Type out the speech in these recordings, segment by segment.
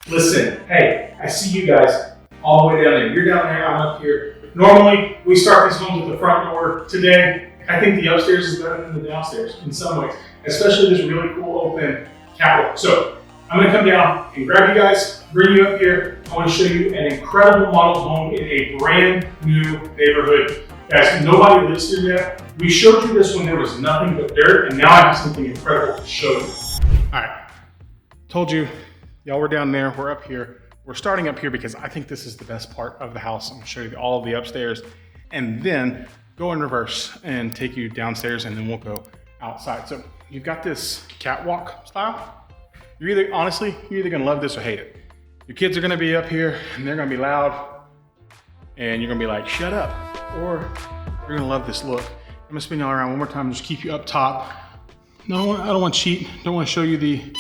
Listen, hey, I see you guys all the way down there. You're down there, I'm up here. Normally, we start these homes at the front door. Today, I think the upstairs is better than the downstairs in some ways, especially this really cool open catwalk. So I'm gonna come down and grab you guys, bring you up here. I wanna show you an incredible model home in a brand new neighborhood. Guys, nobody lives here yet. We showed you this when there was nothing but dirt, and now I have something incredible to show you. All right, told you, y'all were down there, we're up here. We're starting up here because I think this is the best part of the house. I'm gonna show you all of the upstairs and then go in reverse and take you downstairs, and then we'll go outside. So you've got this catwalk style. You're either gonna love this or hate it. Your kids are gonna be up here and they're gonna be loud and you're gonna be like, shut up. Or you're gonna love this look. I'm gonna spin y'all around one more time, just keep you up top. No, I don't want to cheat. Don't want to show you the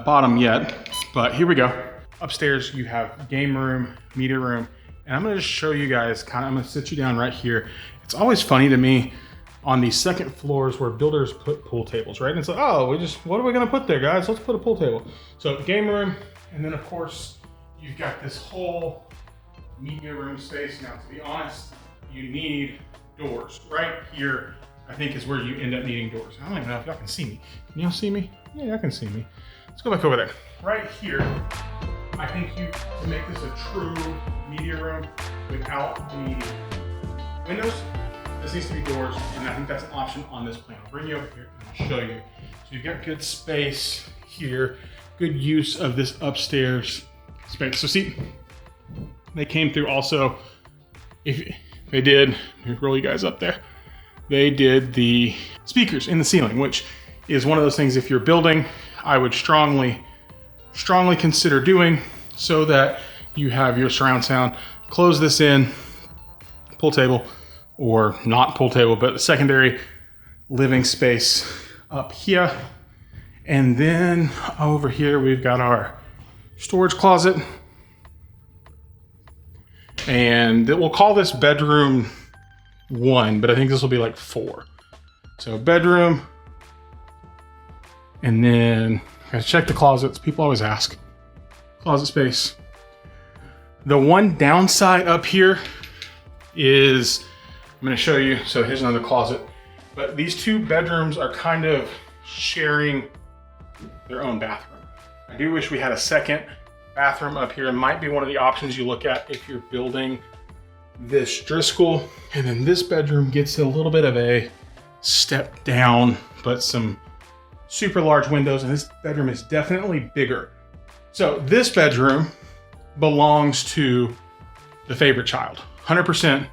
bottom yet, but here we go. Upstairs, you have game room, media room, and I'm gonna just show you guys, I'm gonna sit you down right here. It's always funny to me on these second floors where builders put pool tables, right? And it's like, oh, what are we gonna put there, guys? Let's put a pool table. So game room, and then of course, you've got this whole media room space. Now, to be honest, you need doors. Right here, I think is where you end up needing doors. I don't even know if y'all can see me. Can y'all see me? Yeah, y'all can see me. Let's go back over there. Right here, I think to make this a true media room without the windows, this needs to be doors, and I think that's an option on this plan. I'll bring you over here and I'll show you. So you've got good space here, good use of this upstairs space. So see, they came through also, if they did, roll you guys up there, they did the speakers in the ceiling, which is one of those things, if you're building, I would strongly consider doing, so that you have your surround sound. Close this in, pool table, or not pool table, but secondary living space up here. And then over here, we've got our storage closet. And we'll call this bedroom 1, but I think this will be like 4. So bedroom, and then gotta check the closets. People always ask. Closet space. The one downside up here is, I'm gonna show you, so here's another closet, but these two bedrooms are kind of sharing their own bathroom. I do wish we had a second bathroom up here. It might be one of the options you look at if you're building this Driscoll. And then this bedroom gets a little bit of a step down, but some super large windows, and this bedroom is definitely bigger. So this bedroom belongs to the favorite child, 100%.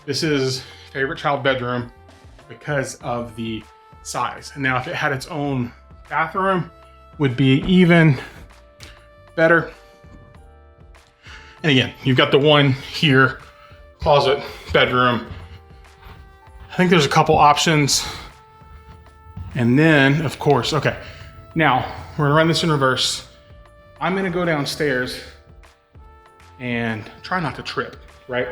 This is favorite child bedroom because of the size. And now if it had its own bathroom, would be even better. And again, you've got the one here, closet, bedroom. I think there's a couple options. And then, of course, okay, now we're gonna run this in reverse. I'm gonna go downstairs and try not to trip, right?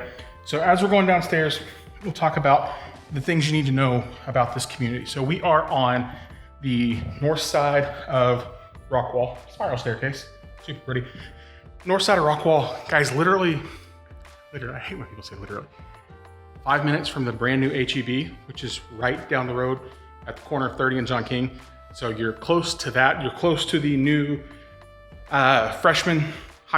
So as we're going downstairs, we'll talk about the things you need to know about this community. So we are on the north side of Rockwall, spiral staircase, super pretty. North side of Rockwall, guys, literally, I hate when people say literally, 5 minutes from the brand new HEB, which is right down the road at the corner of 30 and John King. So you're close to that. You're close to the new freshman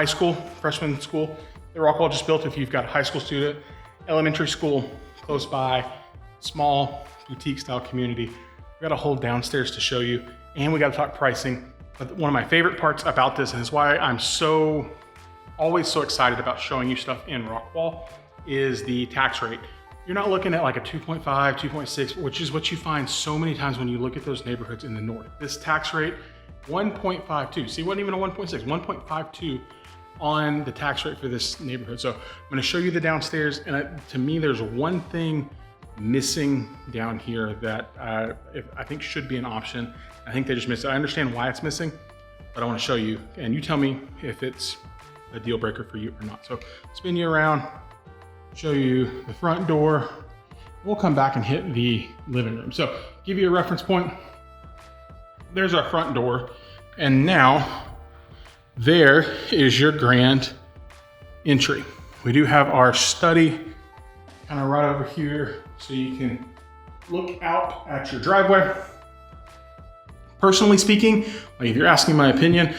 school that Rockwall just built. If you've got a high school student, elementary school close by, small boutique style community. We got a whole downstairs to show you, and we got to talk pricing. But one of my favorite parts about this, and it's why I'm always so excited about showing you stuff in Rockwall, is the tax rate. You're not looking at like a 2.5, 2.6, which is what you find so many times when you look at those neighborhoods in the north. This tax rate, 1.52. See, it wasn't even a 1.6, 1.52 on the tax rate for this neighborhood. So I'm gonna show you the downstairs, and to me, there's one thing missing down here that I think should be an option. I think they just missed it. I understand why it's missing, but I wanna show you, and you tell me if it's a deal breaker for you or not. So spin you around, show you the front door. We'll come back and hit the living room. So give you a reference point. There's our front door. And now there is your grand entry. We do have our study kind of right over here so you can look out at your driveway. Personally speaking, like if you're asking my opinion,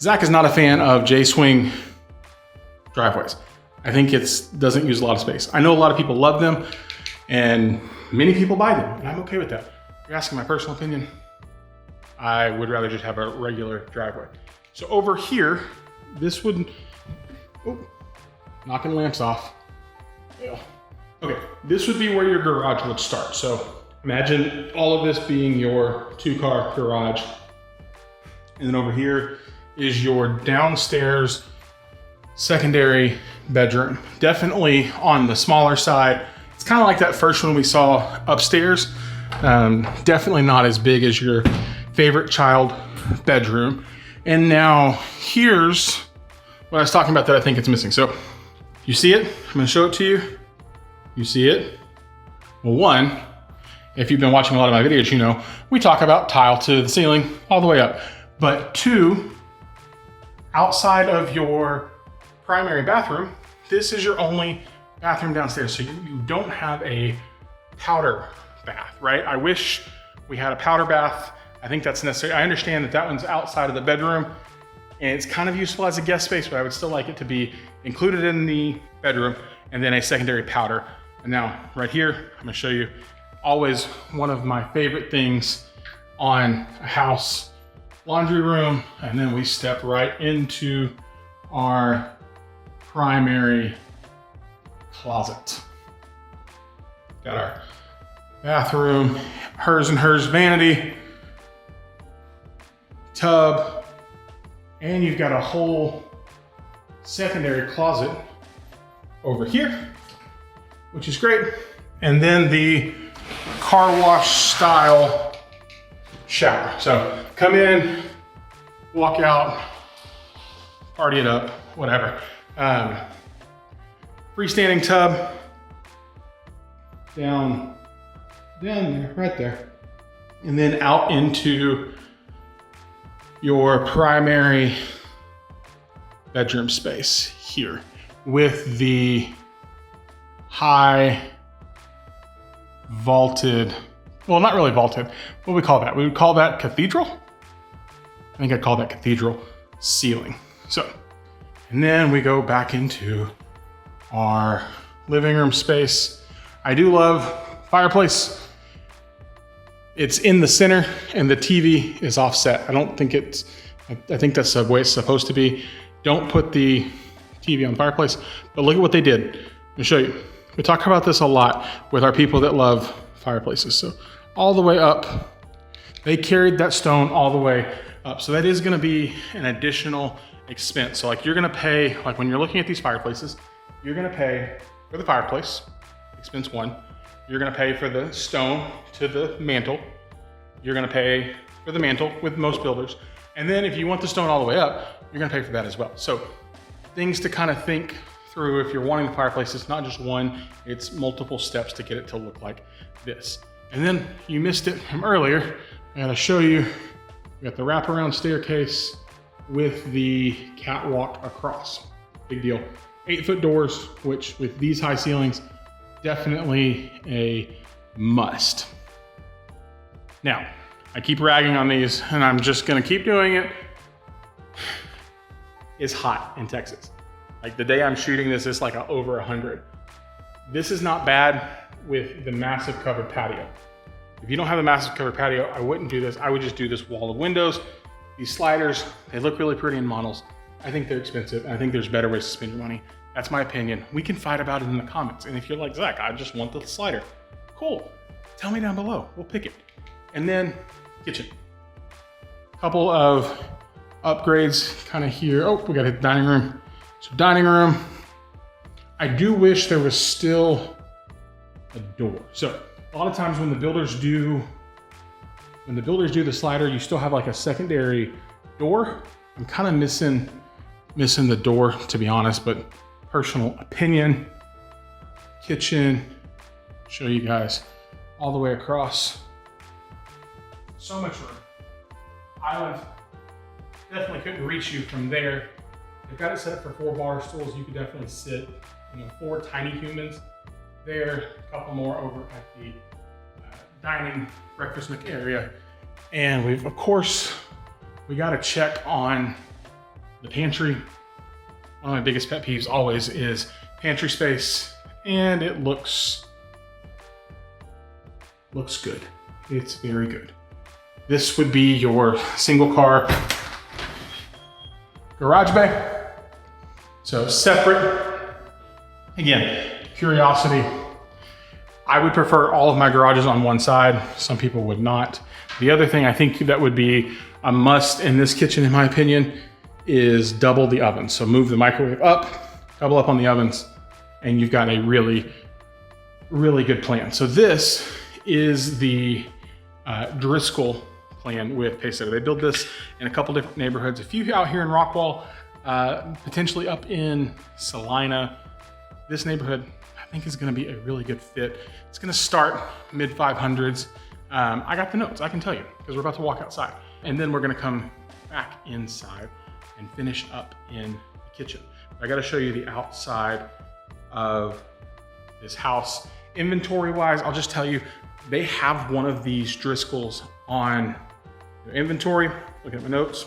Zach is not a fan of J-swing driveways. I think it doesn't use a lot of space. I know a lot of people love them and many people buy them, and I'm okay with that. If you're asking my personal opinion, I would rather just have a regular driveway. So over here, this would, oh, knocking lamps off. Yeah. Okay, this would be where your garage would start. So imagine all of this being your 2-car garage. And then over here is your downstairs secondary bedroom. Definitely on the smaller side. It's kind of like that first one we saw upstairs. Definitely not as big as your favorite child bedroom. And now here's what I was talking about that I think it's missing. So you see it? I'm gonna show it to you. You see it? Well, one, if you've been watching a lot of my videos, you know, we talk about tile to the ceiling all the way up. But two, outside of your primary bathroom, this is your only bathroom downstairs. So you don't have a powder bath, right? I wish we had a powder bath. I think that's necessary. I understand that that one's outside of the bedroom and it's kind of useful as a guest space, but I would still like it to be included in the bedroom and then a secondary powder. And now right here, I'm gonna show you always one of my favorite things on a house: laundry room. And then we step right into our primary closet. Got our bathroom, hers and hers vanity, tub, and you've got a whole secondary closet over here, which is great. And then the car wash style shower. So come in, walk out, party it up, whatever. Freestanding tub down there, right there. And then out into your primary bedroom space here with the high vaulted, well, not really vaulted. What do we call that? We would call that cathedral. I think I'd call that cathedral ceiling. So, and then we go back into our living room space. I do love Fireplace. It's in the center and the TV is offset. I don't think it's, I think that's the way it's supposed to be. Don't put the TV on Fireplace, but look at what they did. Let me show you. We talk about this a lot with our people that love fireplaces. So all the way up, they carried that stone all the way up. So that is gonna be an additional expense. So like you're gonna pay, like when you're looking at these fireplaces, you're gonna pay for the fireplace, expense one. You're gonna pay for the stone to the mantle. You're gonna pay for the mantle with most builders. And then if you want the stone all the way up, you're gonna pay for that as well. So things to kind of think through if you're wanting the fireplace. It's not just one, it's multiple steps to get it to look like this. And then you missed it from earlier. I gotta show you, we got the wraparound staircase with the catwalk across. Big deal. 8-foot doors, which with these high ceilings, definitely a must. Now, I keep ragging on these and I'm just gonna keep doing it. It's hot in Texas. Like the day I'm shooting this, it's like over 100. This is not bad with the massive covered patio. If you don't have a massive covered patio, I wouldn't do this. I would just do this wall of windows. These sliders, they look really pretty in models. I think they're expensive. I think there's better ways to spend your money. That's my opinion. We can fight about it in the comments. And if you're like, Zach, I just want the slider. Cool, tell me down below, we'll pick it. And then kitchen. Couple of upgrades kind of here. Oh, we got a dining room. So dining room, I do wish there was still a door. So a lot of times when the builders do the slider, you still have like a secondary door. I'm kind of missing the door, to be honest, but personal opinion. Kitchen, show you guys all the way across. So much room. Island, definitely couldn't reach you from there. They've got it set up for 4 bar stools. You could definitely sit, 4 tiny humans there, a couple more over at the dining breakfast nook area. And of course, we got to check on the pantry. One of my biggest pet peeves always is pantry space, and it looks good. It's very good. This would be your single car garage bay. So separate. Again, curiosity. I would prefer all of my garages on one side. Some people would not. The other thing I think that would be a must in this kitchen, in my opinion, is double the oven. So move the microwave up, double up on the ovens, and you've got a really, really good plan. So this is the Driscoll plan with Patio. They build this in a couple different neighborhoods. A few out here in Rockwall, potentially up in Salina. This neighborhood, I think, is gonna be a really good fit. It's gonna start mid 500s. I got the notes, I can tell you, because we're about to walk outside. And then we're gonna come back inside and finish up in the kitchen. I gotta show you the outside of this house. Inventory-wise, I'll just tell you, they have one of these Driscolls on their inventory. Looking at my notes.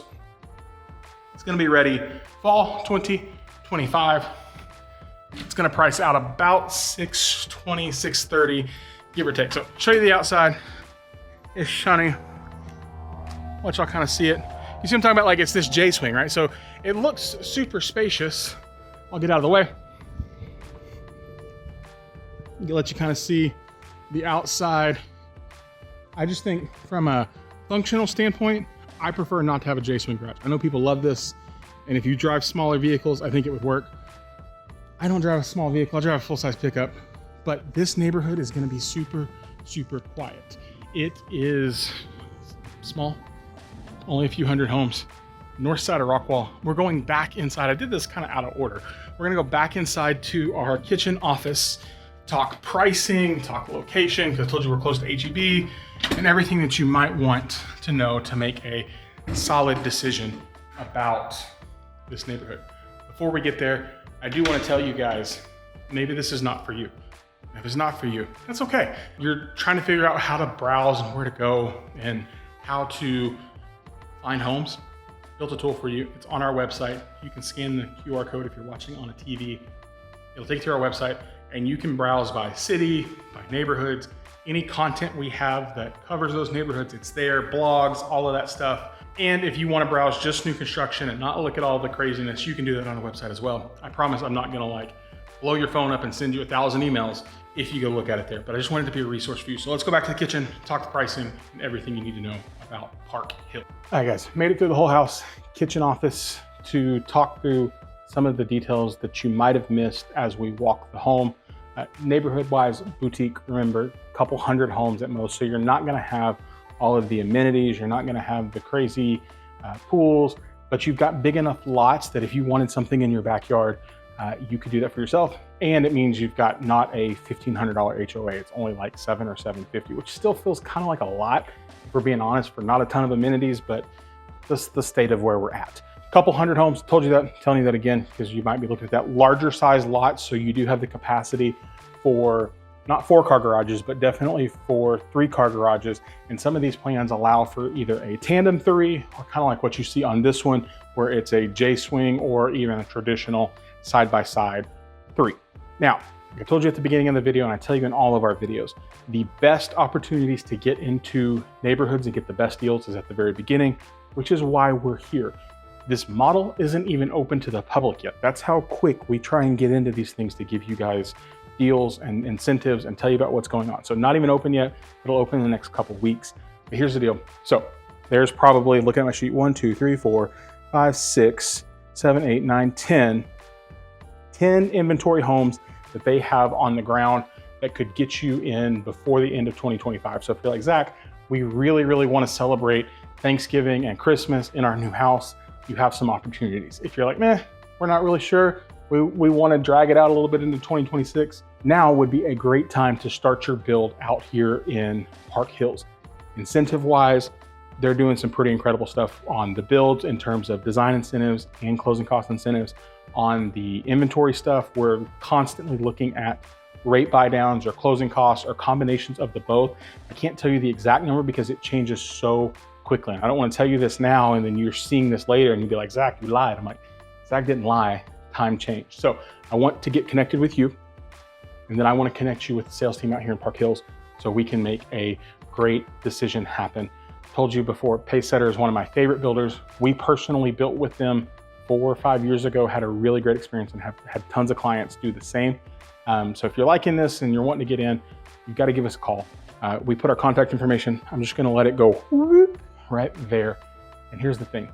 It's gonna be ready fall 2025. It's gonna price out about $620, $630, give or take. So show you the outside. It's shiny. Let y'all kind of see it. You see what I'm talking about? Like, it's this J-swing, right? So it looks super spacious. I'll get out of the way. I'll let you kind of see the outside. I just think from a functional standpoint, I prefer not to have a J-swing garage. I know people love this, and if you drive smaller vehicles, I think it would work. I don't drive a small vehicle, I drive a full-size pickup, but this neighborhood is gonna be super, super quiet. It is small, only a few hundred homes. North side of Rockwall. We're going back inside. I did this kind of out of order. We're gonna go back inside to our kitchen office, talk pricing, talk location, because I told you we're close to HEB, and everything that you might want to know to make a solid decision about this neighborhood. Before we get there, I do want to tell you guys, maybe this is not for you. If it's not for you, that's okay. You're trying to figure out how to browse and where to go and how to find homes. Built a tool for you. It's on our website. You can scan the QR code if you're watching on a TV. It'll take you to our website, and you can browse by city, by neighborhoods. Any content we have that covers those neighborhoods, it's there, blogs, all of that stuff. And if you want to browse just new construction and not look at all the craziness, you can do that on our website as well. I promise I'm not gonna blow your phone up and send you 1,000 emails if you go look at it there, but I just wanted to be a resource for you. So let's go back to the kitchen, talk the pricing and everything you need to know about Park Hill. All right guys, made it through the whole house, kitchen office, to talk through some of the details that you might have missed as we walk the home. Neighborhood-wise, boutique, remember, a couple hundred homes at most, so you're not gonna have all of the amenities, you're not gonna have the crazy pools, but you've got big enough lots that if you wanted something in your backyard, you could do that for yourself. And it means you've got not a $1,500 HOA, it's only like $700 or $750, which still feels kind of like a lot, if we're being honest, for not a ton of amenities, but just the state of where we're at. A couple hundred homes, told you that, telling you that again, because you might be looking at that larger size lot, so you do have the capacity for not 4-car garages, but definitely for 3-car garages. And some of these plans allow for either a tandem 3 or kind of like what you see on this one, where it's a J-swing or even a traditional side-by-side 3. Now, like I told you at the beginning of the video, and I tell you in all of our videos, the best opportunities to get into neighborhoods and get the best deals is at the very beginning, which is why we're here. This model isn't even open to the public yet. That's how quick we try and get into these things to give you guys deals and incentives and tell you about what's going on. So not even open yet. It'll open in the next couple weeks. But here's the deal. So there's probably, looking at my sheet, 1, 2, 3, 4, 5, 6, 7, 8, 9, 10 inventory homes that they have on the ground that could get you in before the end of 2025. So if you're like, Zach, we really, really want to celebrate Thanksgiving and Christmas in our new house, you have some opportunities. If you're like, meh, we're not really sure, we want to drag it out a little bit into 2026, now would be a great time to start your build out here in Park Hills. Incentive-wise, they're doing some pretty incredible stuff on the builds in terms of design incentives and closing cost incentives. On the inventory stuff, we're constantly looking at rate buy downs or closing costs or combinations of the both. I can't tell you the exact number because it changes so quickly. I don't want to tell you this now and then you're seeing this later and you'd be like, Zach, you lied. I'm like, Zach didn't lie, time changed. So I want to get connected with you, and then I want to connect you with the sales team out here in Park Hills so we can make a great decision happen. Told you before, Pacesetter is one of my favorite builders. We personally built with them 4 or 5 years ago, had a really great experience and have had tons of clients do the same. So if you're liking this and you're wanting to get in, you've got to give us a call. We put our contact information. I'm just going to let it go right there. And here's the thing.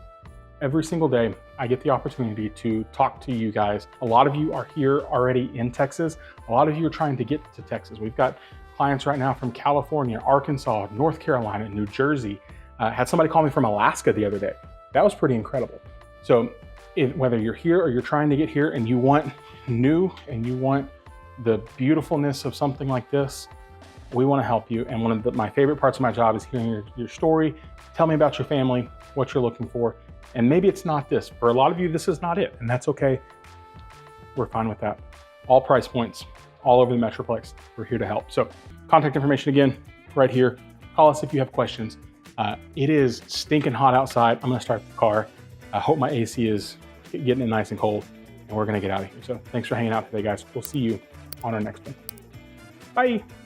Every single day, I get the opportunity to talk to you guys. A lot of you are here already in Texas. A lot of you are trying to get to Texas. We've got clients right now from California, Arkansas, North Carolina, New Jersey. Had somebody call me from Alaska the other day. That was pretty incredible. So whether you're here or you're trying to get here and you want new and you want the beautifulness of something like this, we want to help you. And one of my favorite parts of my job is hearing your story. Tell me about your family, what you're looking for. And maybe it's not this. For a lot of you, this is not it. And that's okay. We're fine with that. All price points, all over the Metroplex. We're here to help. So contact information again, right here. Call us if you have questions. It is stinking hot outside. I'm gonna start the car. I hope my AC is getting it nice and cold, and we're gonna get out of here. So thanks for hanging out today, guys. We'll see you on our next one. Bye.